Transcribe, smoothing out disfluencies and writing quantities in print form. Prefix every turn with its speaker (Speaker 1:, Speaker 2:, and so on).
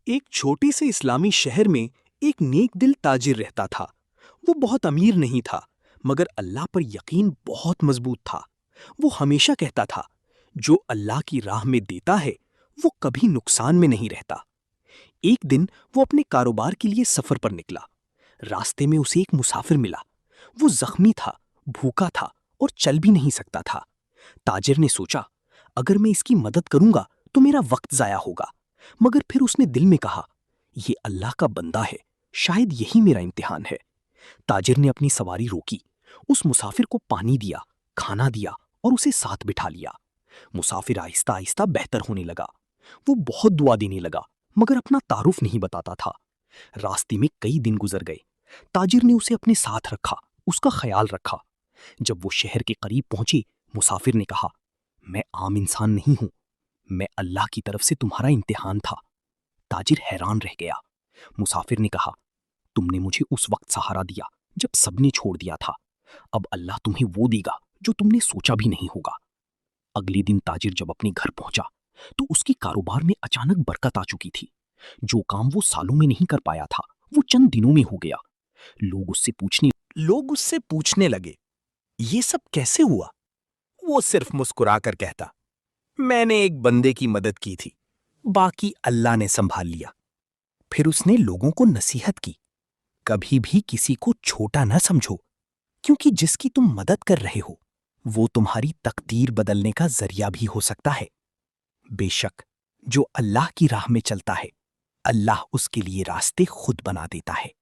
Speaker 1: ایک چھوٹے سے اسلامی شہر میں ایک نیک دل تاجر رہتا تھا۔ وہ بہت امیر نہیں تھا، مگر اللہ پر یقین بہت مضبوط تھا۔ وہ ہمیشہ کہتا تھا، جو اللہ کی راہ میں دیتا ہے وہ کبھی نقصان میں نہیں رہتا۔ ایک دن وہ اپنے کاروبار کے لیے سفر پر نکلا۔ راستے میں اسے ایک مسافر ملا۔ وہ زخمی تھا، بھوکا تھا اور چل بھی نہیں سکتا تھا۔ تاجر نے سوچا، اگر میں اس کی مدد کروں گا تو میرا وقت ضائع ہوگا، مگر پھر اس نے دل میں کہا، یہ اللہ کا بندہ ہے، شاید یہی میرا امتحان ہے۔ تاجر نے اپنی سواری روکی، اس مسافر کو پانی دیا، کھانا دیا اور اسے ساتھ بٹھا لیا۔ مسافر آہستہ آہستہ بہتر ہونے لگا۔ وہ بہت دعا دینے لگا، مگر اپنا تعارف نہیں بتاتا تھا۔ راستے میں کئی دن گزر گئے۔ تاجر نے اسے اپنے ساتھ رکھا، اس کا خیال رکھا۔ جب وہ شہر کے قریب پہنچے، مسافر نے کہا، میں عام انسان نہیں ہوں، میں اللہ کی طرف سے تمہارا امتحان تھا۔ تاجر حیران رہ گیا۔ مسافر نے کہا، تم نے مجھے اس وقت سہارا دیا جب سب نے چھوڑ دیا تھا، اب اللہ تمہیں وہ دے گا جو تم نے سوچا بھی نہیں ہوگا۔ اگلے دن تاجر جب اپنے گھر پہنچا تو اس کے کاروبار میں اچانک برکت آ چکی تھی۔ جو کام وہ سالوں میں نہیں کر پایا تھا وہ چند دنوں میں ہو گیا۔ لوگ اس سے پوچھنے لگے، یہ سب کیسے ہوا؟ وہ صرف مسکرا کر کہتا، میں نے ایک بندے کی مدد کی تھی، باقی اللہ نے سنبھال لیا۔ پھر اس نے لوگوں کو نصیحت کی، کبھی بھی کسی کو چھوٹا نہ سمجھو، کیونکہ جس کی تم مدد کر رہے ہو وہ تمہاری تقدیر بدلنے کا ذریعہ بھی ہو سکتا ہے۔ بے شک جو اللہ کی راہ میں چلتا ہے، اللہ اس کے لیے راستے خود بنا دیتا ہے۔